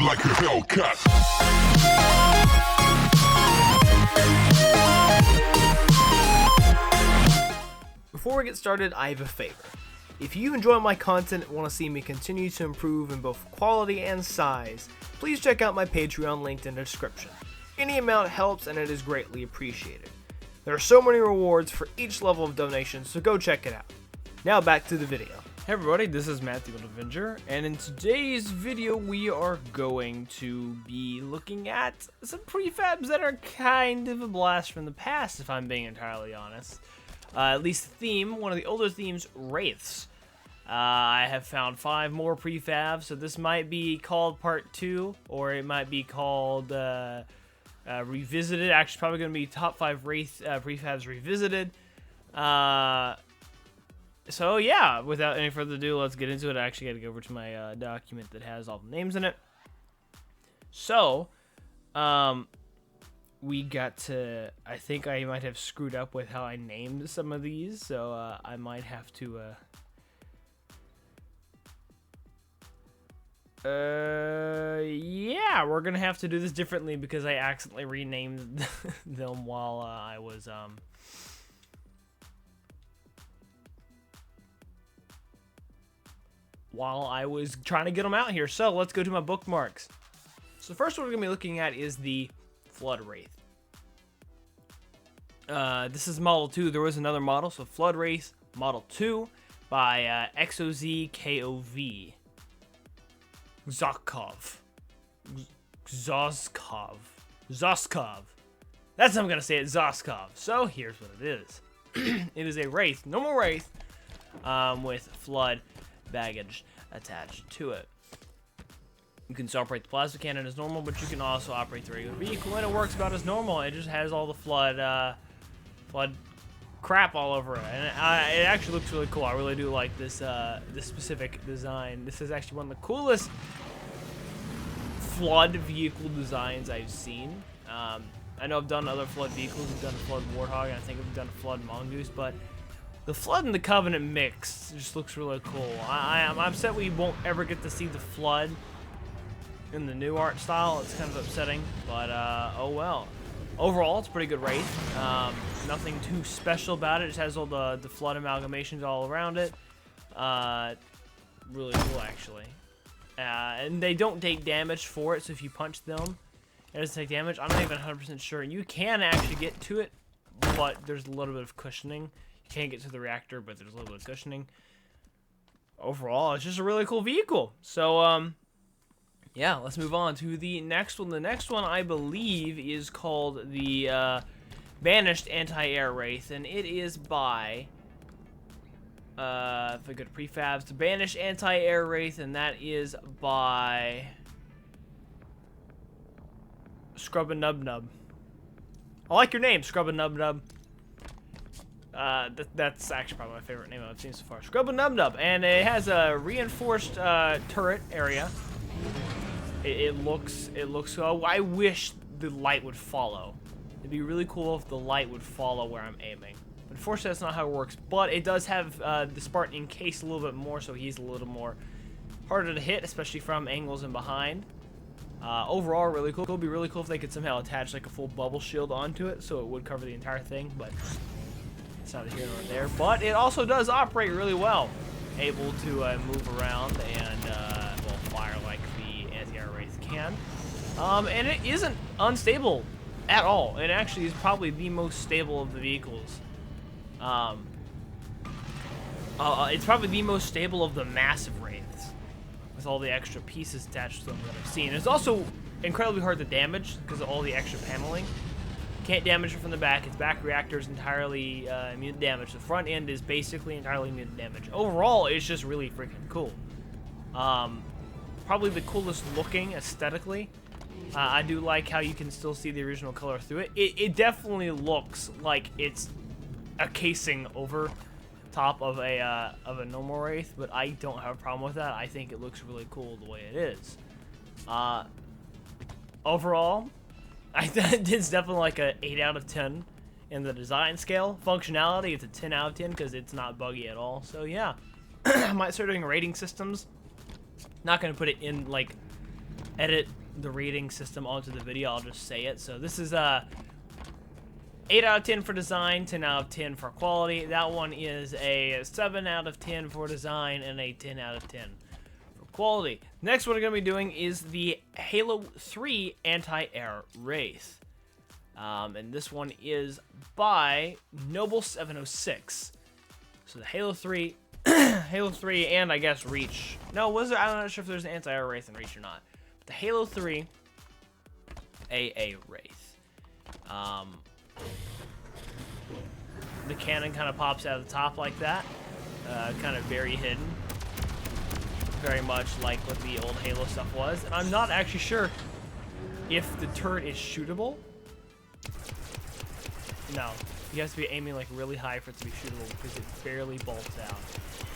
like a Hellcat. Before we get started, I have a favor. If you enjoy my content and want to see me continue to improve in both quality and size, please check out my Patreon linked in the description. Any amount helps and it is greatly appreciated. There are so many rewards for each level of donation, so go check it out. Now back to the video. Hey everybody, this is EmeraldAvengerG, and in today's video we are going to be looking at some prefabs that are kind of a blast from the past, if I'm being entirely honest. At least the theme, one of the older themes, Wraiths. I have found 5 more prefabs, so this might be called part 2, or it might be called Revisited. Actually, probably going to be top 5 Wraith prefabs revisited. So yeah, without any further ado, let's get into it. I actually got to go over to my document that has all the names in it. So, we got to, I think I might have screwed up with how I named some of these, so I might have to, yeah, we're gonna have to do this differently because I accidentally renamed them while I was, trying to get them out here. So let's go to my bookmarks. So the first one we're gonna be looking at is the Flood Wraith. This is model 2. There was another model, so Flood Wraith model 2 by Xozkov. Xozkov. That's how I'm gonna say it, Xozkov. So here's what it is. It is a Wraith, normal Wraith, with Flood baggage attached to it. You can still operate the plasma cannon as normal, but you can also operate the regular vehicle, and it works about as normal. It just has all the flood crap all over it, and it actually looks really cool. I really do like this this specific design. This is actually one of the coolest flood vehicle designs I've seen. I know I've done other flood vehicles. I've done a flood Warthog, and I think I've done a flood Mongoose, but the Flood and the Covenant mix just looks really cool. I'm upset we won't ever get to see the Flood in the new art style. It's kind of upsetting, but oh well. Overall, it's a pretty good Wraith. Nothing too special about it. It just has all the Flood amalgamations all around it. Really cool, actually. And they don't take damage for it, so if you punch them, it doesn't take damage. I'm not even 100% sure. You can actually get to it, but there's a little bit of cushioning. Can't get to the reactor, but there's a little bit of cushioning. Overall, it's just a really cool vehicle. So, yeah, let's move on to the next one. The next one, I believe, is called the Banished Anti-Air Wraith, and it is by, if I go to prefabs, the Banished Anti-Air Wraith, and that is by SrubbaNubNub. I like your name, SrubbaNubNub. That's actually probably my favorite name I've seen so far. SrubbaNubNub, and it has a reinforced turret area. It looks. Oh, I wish the light would follow. It'd be really cool if the light would follow where I'm aiming. But unfortunately, that's not how it works. But it does have the Spartan encased a little bit more, so he's a little more harder to hit, especially from angles and behind. Overall, really cool. It'd be really cool if they could somehow attach like a full bubble shield onto it, so it would cover the entire thing. But it's not here nor there, but it also does operate really well. Able to move around and, well, fire like the anti-air Wraith can. And it isn't unstable at all. It actually is probably the most stable of the vehicles. It's probably the most stable of the massive Wraiths, with all the extra pieces attached to them that I've seen. It's also incredibly hard to damage because of all the extra paneling. Can't damage it from the back. Its back reactor is entirely immune to damage. The front end is basically entirely immune to damage. Overall, it's just really freaking cool. Probably the coolest looking aesthetically. I do like how you can still see the original color through it. It definitely looks like it's a casing over top of a normal Wraith, but I don't have a problem with that. I think it looks really cool the way it is. Overall, it's definitely like a 8 out of 10 in the design scale. Functionality, it's a 10 out of 10 because it's not buggy at all. So yeah, I might start doing rating systems. Not going to put it in like edit the rating system onto the video, I'll just say it. So this is 8 out of 10 for design, 10 out of 10 for quality. That one is a 7 out of 10 for design and a 10 out of 10 for quality. Next one we're going to be doing is the Halo 3 Anti-Air Wraith. And this one is by Noble706. So the Halo 3, Halo 3 and I guess Reach. No, was there? I'm not sure if there's an Anti-Air Wraith in Reach or not. But the Halo 3 AA Wraith. The cannon kind of pops out of the top like that. Kind of very hidden. Very much like what the old Halo stuff was. And I'm not actually sure if the turret is shootable. No. You have to be aiming like really high for it to be shootable because it barely bolts out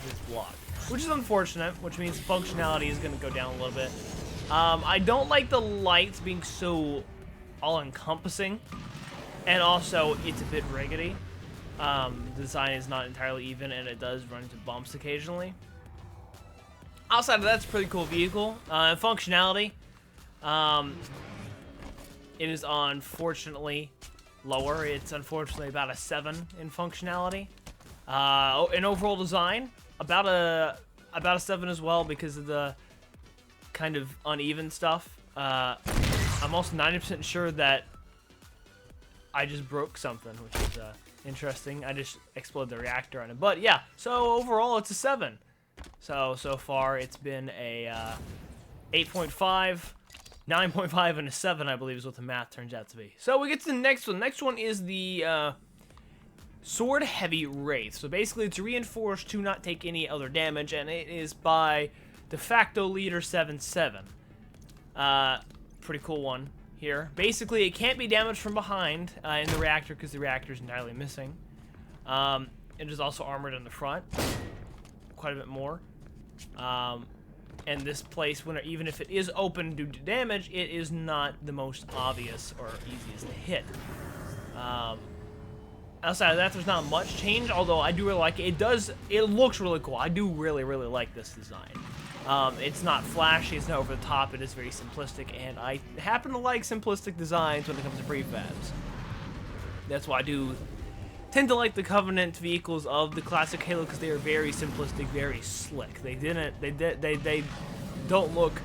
this block. Which is unfortunate, which means functionality is going to go down a little bit. I don't like the lights being so all-encompassing. And also, it's a bit riggedy. The design is not entirely even, and it does run into bumps occasionally. Outside of that, it's a pretty cool vehicle. Functionality, it is unfortunately lower. It's unfortunately about a 7 in functionality. In overall design, about a 7 as well because of the kind of uneven stuff. I'm also 90% sure that I just broke something, which is interesting. I just exploded the reactor on it. But yeah, so overall it's a 7. So far it's been a 8.5, 9.5, and a 7, I believe is what the math turns out to be. So we get to the next one. Next one is the Sword Heavy Wraith. So basically it's reinforced to not take any other damage, and it is by De facto Leader 77. Pretty cool one here. Basically, it can't be damaged from behind in the reactor because the reactor is entirely missing. It is also armored in the front, quite a bit more. And this place, even if it is open due to damage, it is not the most obvious or easiest to hit. Outside of that, there's not much change, although I do really like it. It looks really cool. I do really, really like this design. It's not flashy, it's not over the top, it is very simplistic, and I happen to like simplistic designs when it comes to prefabs. That's why I do tend to like the Covenant vehicles of the classic Halo, because they are very simplistic, very slick. They don't look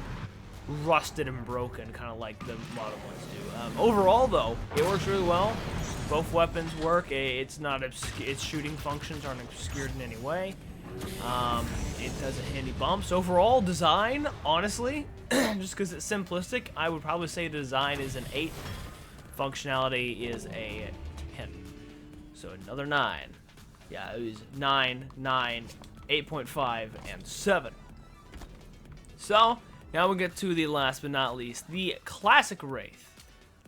rusted and broken, kind of like the modern ones do. Overall, though, it works really well. Both weapons work. It's not its shooting functions aren't obscured in any way. It doesn't hit any bumps. Overall design, honestly, just because it's simplistic, I would probably say design is an 8. Functionality is a 10. So another 9. Yeah, it was 9, 9, 8.5, and 7. So now we get to the last but not least, the classic Wraith.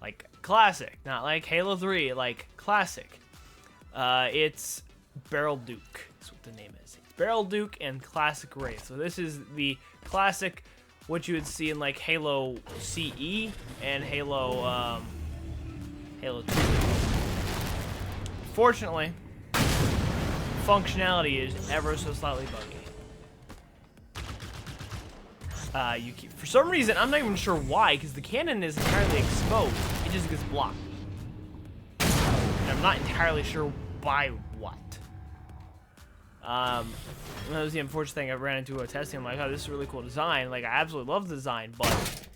Like classic, not like Halo 3, like classic. It's SrubbaNubNub. That's what the name is. It's SrubbaNubNub and classic Wraith. So this is the classic, what you would see in like Halo CE and Halo 2. Fortunately, functionality is ever so slightly buggy. For some reason, I'm not even sure why, because the cannon is entirely exposed. It just gets blocked. And I'm not entirely sure by what. That was the unfortunate thing. I ran into a testing. I'm like, oh, this is a really cool design. Like, I absolutely love the design, but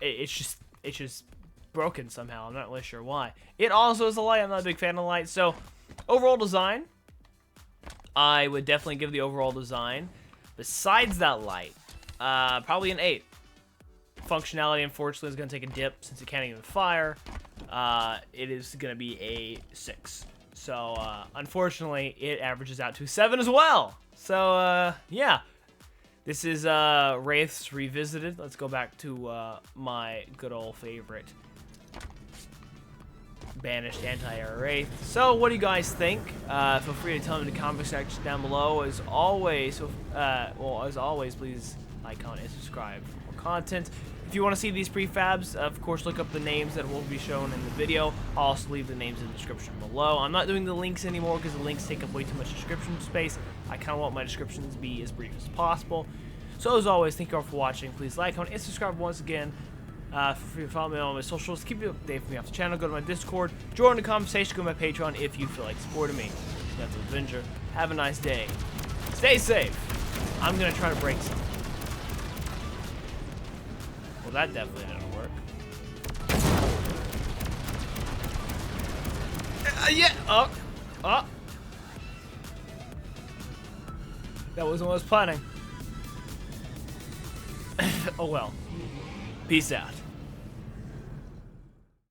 it's just broken somehow. I'm not really sure why. It also is a light. I'm not a big fan of light. So, overall design, I would definitely give the overall design. Besides that light, probably an 8. Functionality, unfortunately, is going to take a dip since it can't even fire. It is going to be a 6. So, unfortunately, it averages out to 7 as well. So, yeah. This is Wraiths Revisited. Let's go back to my good old favorite Banished Anti-Air Wraith. So, what do you guys think? Feel free to tell me in the comment section down below. As always, please like, comment, and subscribe for more content. If you want to see these prefabs, of course, look up the names that will be shown in the video. I'll also leave the names in the description below. I'm not doing the links anymore because the links take up way too much description space. I kind of want my descriptions to be as brief as possible. So as always, thank you all for watching. Please like, comment, and subscribe once again. Feel free to follow me on my socials. Keep you updated for me off the channel. Go to my Discord. Join the conversation. Go to my Patreon if you feel like supporting me. That's Avenger. Have a nice day. Stay safe. I'm gonna try to break something. Well, that definitely didn't work. Yeah. Oh. That wasn't what I was planning. Oh well. Peace out.